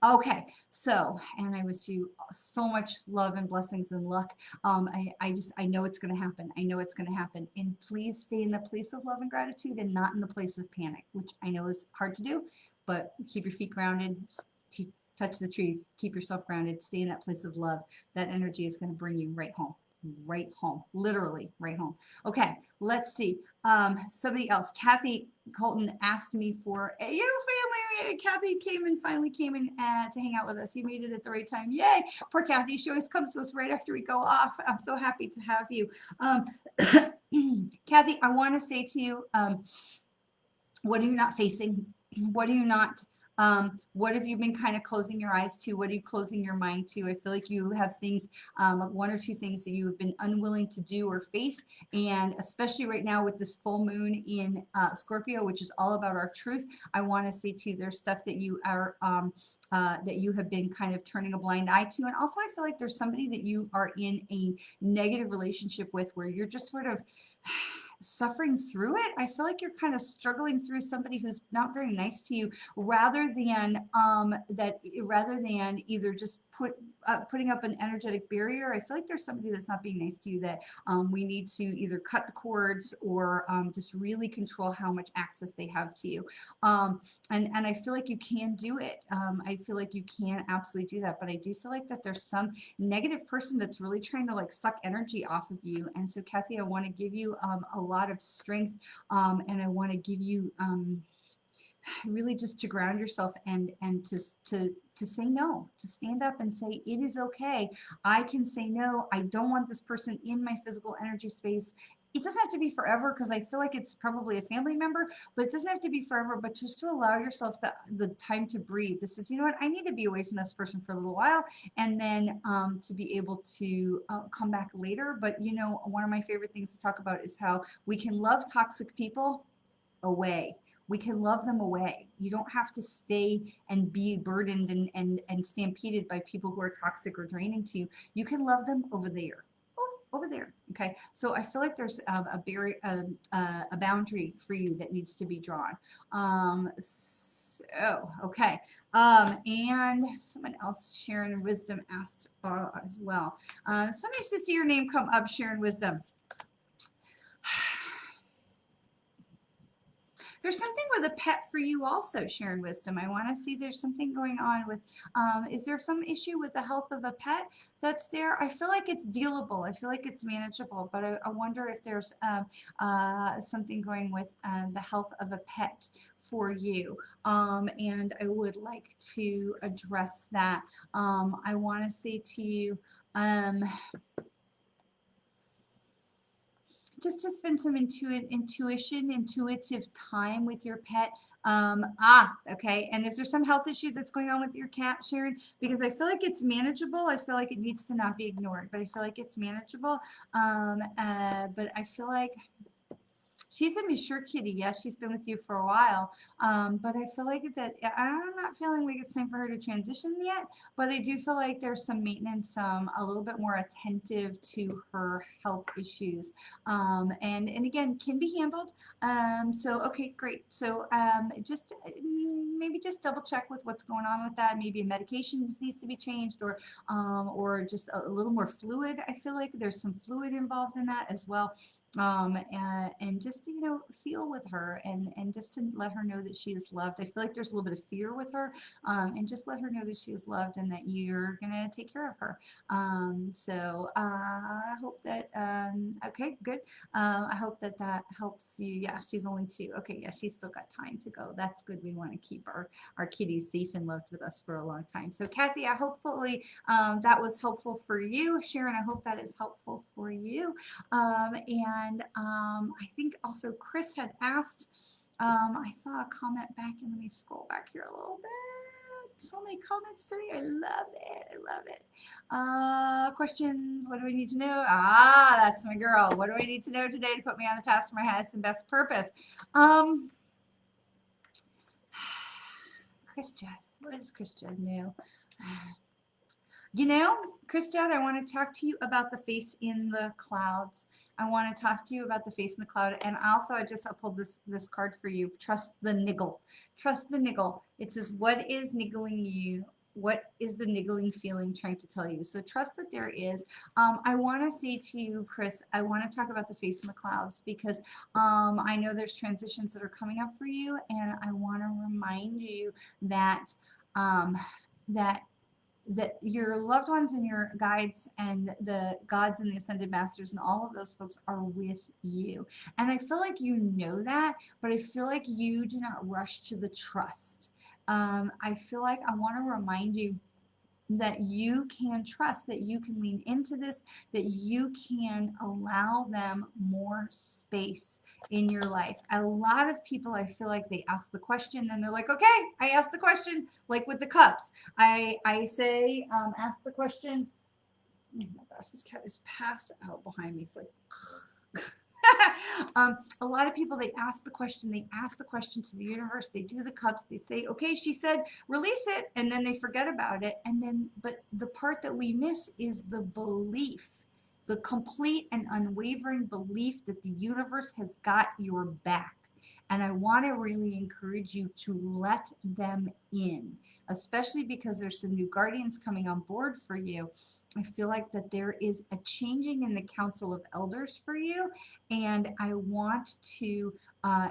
Okay, so, and I wish you so much love and blessings and luck. I know it's going to happen. I know it's going to happen. And please stay in the place of love and gratitude and not in the place of panic, which I know is hard to do, but keep your feet grounded, touch the trees, keep yourself grounded, stay in that place of love. That energy is going to bring you right home, literally right home. Okay, let's see. Somebody else, Kathy Colton asked me for a family. Kathy finally came in to hang out with us. You made it at the right time. Yay! Poor Kathy. She always comes to us right after we go off. I'm so happy to have you. Kathy, I want to say to you, what are you not facing? What are you not what have you been kind of closing your eyes to? What are you closing your mind to? I feel like you have things, 1 or 2 things that you have been unwilling to do or face. And especially right now with this full moon in Scorpio, which is all about our truth, I want to say to you, there's stuff that you are, that you have been kind of turning a blind eye to. And also I feel like there's somebody that you are in a negative relationship with where you're just sort of suffering through it. I feel like you're kind of struggling through somebody who's not very nice to you, rather than either just putting up an energetic barrier. I feel like there's somebody that's not being nice to you that we need to either cut the cords or just really control how much access they have to you. And I feel like you can do it. I feel like you can absolutely do that. But I do feel like that there's some negative person that's really trying to like suck energy off of you. And so, Kathy, I want to give you a lot of strength, and I want to give you really just to ground yourself and to say no, to stand up and say, it is okay. I can say no. I don't want this person in my physical energy space. It doesn't have to be forever, because I feel like it's probably a family member, but it doesn't have to be forever, but just to allow yourself the time to breathe. This is, you know what, I need to be away from this person for a little while, and then to be able to come back later. But you know, one of my favorite things to talk about is how we can love toxic people away. We can love them away. You don't have to stay and be burdened and stampeded by people who are toxic or draining to you. You can love them over there. Over there. Okay. So I feel like there's a boundary for you that needs to be drawn. So, okay. And someone else, Sharon Wisdom, asked as well. So nice to see your name come up, Sharon Wisdom. There's something with a pet for you also, Sharon Wisdom. I want to see there's something going on with, is there some issue with the health of a pet that's there? I feel like it's dealable. I feel like it's manageable, but I wonder if there's something going with the health of a pet for you. And I would like to address that. I want to say to you, Um, just to spend some intuitive time with your pet. Okay. And is there some health issue that's going on with your cat, Sharon? Because I feel like it's manageable. I feel like it needs to not be ignored, but I feel like it's manageable. But I feel like she's a mature kitty. Yes, she's been with you for a while. But I feel like that I'm not feeling like it's time for her to transition yet. But I do feel like there's some maintenance, a little bit more attentive to her health issues. And again, can be handled. So okay, great. So just maybe just double check with what's going on with that. Maybe a medication needs to be changed, or just a little more fluid. I feel like there's some fluid involved in that as well. And just feel with her, and just to let her know that she is loved. I feel like there's a little bit of fear with her, and just let her know that she is loved and that you're gonna take care of her. So I hope that okay, good. I hope that that helps you. Yeah, she's only 2. Okay, yeah, she's still got time to go. That's good. We want to keep our kitties safe and loved with us for a long time. So Kathy, I hopefully that was helpful for you. Sharon, I hope that is helpful for you. And I think also Chris had asked, I saw a comment back, and let me scroll back here a little bit. So many comments today. I love it. I love it. Questions. What do we need to know? That's my girl. What do I need to know today to put me on the path to my highest and best purpose? Chris Judd. What does Chris Judd know? Chris Judd, I want to talk to you about the face in the clouds. I want to talk to you about the face in the cloud. And also, I pulled this card for you. Trust the niggle. Trust the niggle. It says, what is niggling you? What is the niggling feeling trying to tell you? So trust that there is. I want to say to you, Chris, I want to talk about the face in the clouds, because I know there's transitions that are coming up for you. And I want to remind you that that your loved ones and your guides and the gods and the ascended masters and all of those folks are with you. And I feel like you know that, but I feel like you do not rush to the trust. I feel like I want to remind you that you can trust, that you can lean into this, that you can allow them more space in your life. A lot of people, I feel like they ask the question and they're like, okay, I asked the question, like with the cups. I say, ask the question. Oh my gosh, this cat is passed out behind me. It's like, a lot of people, they ask the question to the universe, they do the cups, they say, okay, she said release it, and then they forget about it. And then, but the part that we miss is the belief, the complete and unwavering belief that the universe has got your back. And I want to really encourage you to let them in, especially because there's some new guardians coming on board for you. I feel like that there is a changing in the council of elders for you. And I want to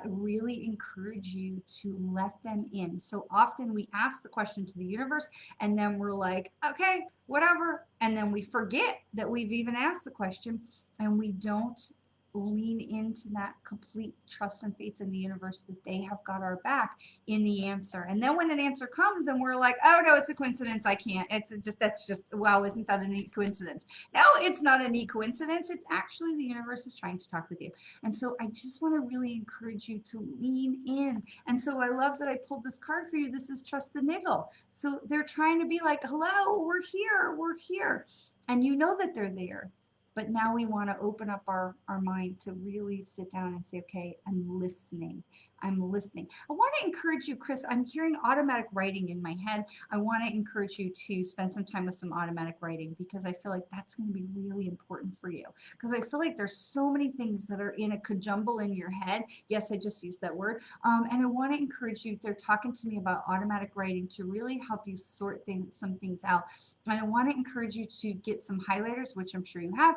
really encourage you to let them in. So often we ask the question to the universe, and then we're like, okay, whatever. And then we forget that we've even asked the question, and we don't lean into that complete trust and faith in the universe that they have got our back in the answer. And then when an answer comes and we're like, oh no, it's a coincidence, I can't, that's just wow, isn't that a neat coincidence? No, it's not a neat coincidence. It's actually the universe is trying to talk with you. And so I just want to really encourage you to lean in. And so I love that I pulled this card for you. This is trust the niggle. So they're trying to be like, hello, we're here. And you know that they're there. But now we want to open up our mind to really sit down and say, okay, I'm listening. I want to encourage you, Chris. I'm hearing automatic writing in my head. I want to encourage you to spend some time with some automatic writing, because I feel like that's going to be really important for you. Because I feel like there's so many things that are in a kajumble in your head. Yes, I just used that word. And I want to encourage you, they're talking to me about automatic writing to really help you sort some things out. And I want to encourage you to get some highlighters, which I'm sure you have,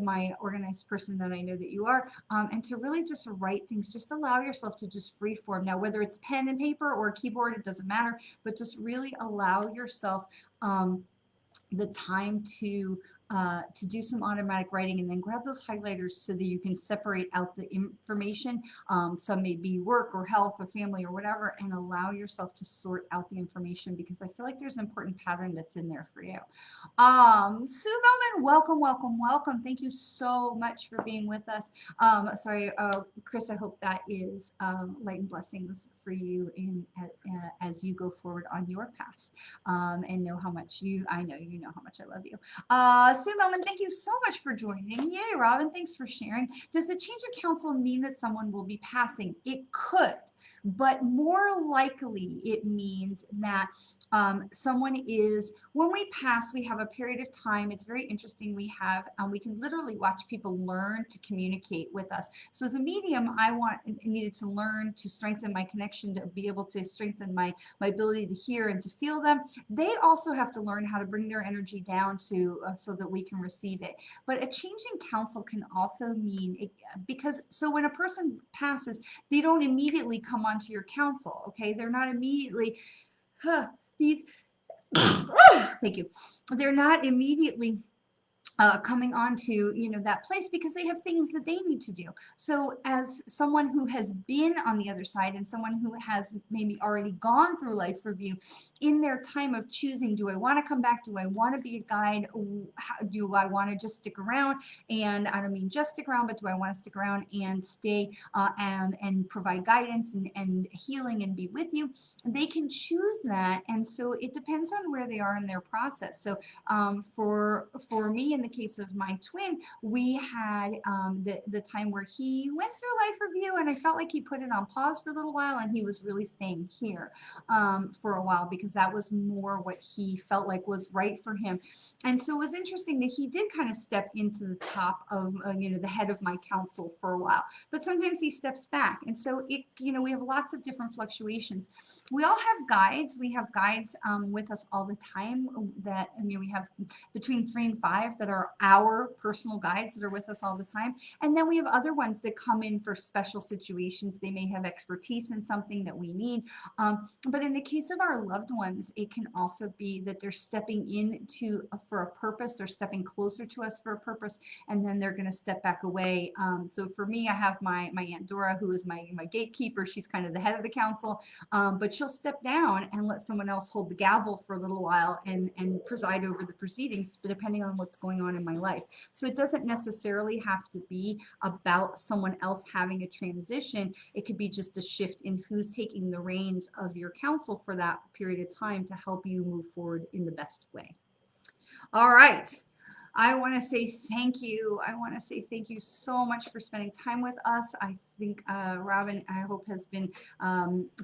my organized person that I know that you are, and to really just write things. Just allow yourself to just free form. Now, whether it's pen and paper or keyboard, it doesn't matter, but just really allow yourself the time to to do some automatic writing, and then grab those highlighters so that you can separate out the information. Some may be work or health or family or whatever, and allow yourself to sort out the information, because I feel like there's an important pattern that's in there for you. Sue Bellman, welcome, welcome, welcome. Thank you so much for being with us. Sorry, Chris, I hope that is light and blessings for you as you go forward on your path, and know how much I know you know how much I love you. Sue Melman, thank you so much for joining. Yay, Robin, thanks for sharing. Does the change of counsel mean that someone will be passing? It could. But more likely, it means that someone is, when we pass, we have a period of time. It's very interesting. We can literally watch people learn to communicate with us. So as a medium, needed to learn to strengthen my connection, to be able to strengthen my ability to hear and to feel them. They also have to learn how to bring their energy down so that we can receive it. But a change in counsel can also mean, so when a person passes, they don't immediately come onto your counsel, okay? They're not immediately, Steve, thank you. They're not immediately coming on to that place, because they have things that they need to do. So as someone who has been on the other side, and someone who has maybe already gone through life review, in their time of choosing, do I want to come back, do I want to be a guide, do I want to just stick around, and I don't mean just stick around, but do I want to stick around and stay and provide guidance and healing and be with you, they can choose that. And so it depends on where they are in their process. So for me, in the case of my twin, we had the time where he went through life review, and I felt like he put it on pause for a little while, and he was really staying here for a while, because that was more what he felt like was right for him. And so it was interesting that he did kind of step into the top of the head of my counsel for a while, but sometimes he steps back. And so we have lots of different fluctuations. We all have guides. We have guides with us all the time that we have between 3 and 5 that are our personal guides that are with us all the time. And then we have other ones that come in for special situations. They may have expertise in something that we need. But in the case of our loved ones, it can also be that they're stepping in for a purpose. They're stepping closer to us for a purpose, and then they're going to step back away. So for me, I have my Aunt Dora, who is my gatekeeper. She's kind of the head of the council, but she'll step down and let someone else hold the gavel for a little while and preside over the proceedings, depending on what's going on in my life. So it doesn't necessarily have to be about someone else having a transition. It could be just a shift in who's taking the reins of your counsel for that period of time to help you move forward in the best way. All right. I want to say thank you. I want to say thank you so much for spending time with us. I think Robin, I hope, has been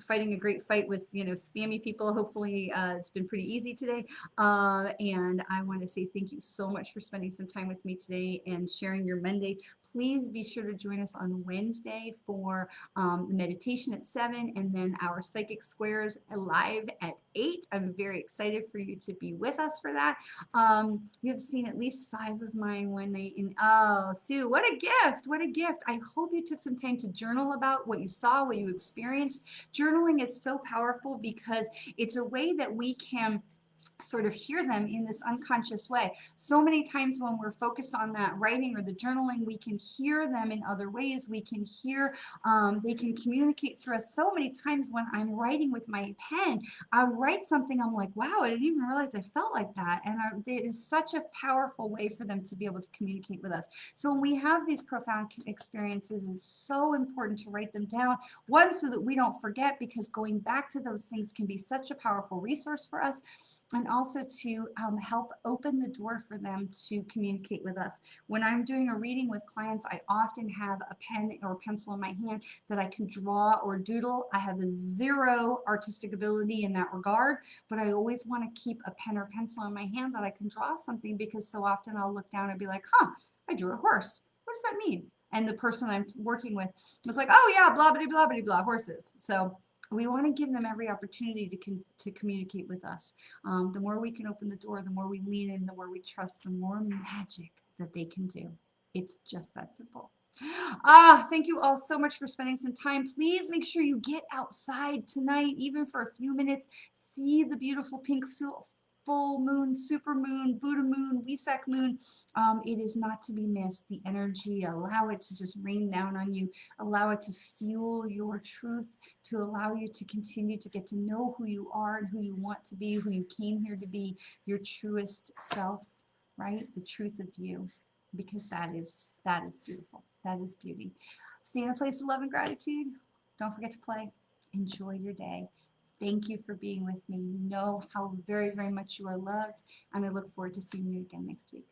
fighting a great fight with spammy people. Hopefully it's been pretty easy today. And I want to say thank you so much for spending some time with me today and sharing your Monday. Please be sure to join us on Wednesday for the meditation at 7, and then our Psychic Squares live at 8. I'm very excited for you to be with us for that. You have seen at least 5 of mine one night. Sue, what a gift. What a gift. I hope you took some time to journal about what you saw, what you experienced. Journaling is so powerful because it's a way that we can sort of hear them in this unconscious way. So many times when we're focused on that writing or the journaling, we can hear them in other ways. We can hear, they can communicate through us. So many times when I'm writing with my pen, I write something, I'm like, wow, I didn't even realize I felt like that. And it is such a powerful way for them to be able to communicate with us. So when we have these profound experiences, it's so important to write them down. One, so that we don't forget, because going back to those things can be such a powerful resource for us. And also to help open the door for them to communicate with us. When I'm doing a reading with clients, I often have a pen or pencil in my hand that I can draw or doodle. I have zero artistic ability in that regard, but I always want to keep a pen or pencil in my hand that I can draw something, because so often I'll look down and be like, I drew a horse. What does that mean? And the person I'm working with was like, oh yeah, blah, blah, blah, blah, blah, horses. So we want to give them every opportunity to communicate with us. The more we can open the door, the more we lean in, the more we trust, the more magic that they can do. It's just that simple. Thank you all so much for spending some time. Please make sure you get outside tonight, even for a few minutes. See the beautiful pink full moon, super moon, Buddha moon, Wesak moon. It is not to be missed. The energy, allow it to just rain down on you. Allow it to fuel your truth, to allow you to continue to get to know who you are and who you want to be, who you came here to be, your truest self, right? The truth of you, because that is beautiful. That is beauty. Stay in a place of love and gratitude. Don't forget to play. Enjoy your day. Thank you for being with me. You know how very, very much you are loved, and I look forward to seeing you again next week.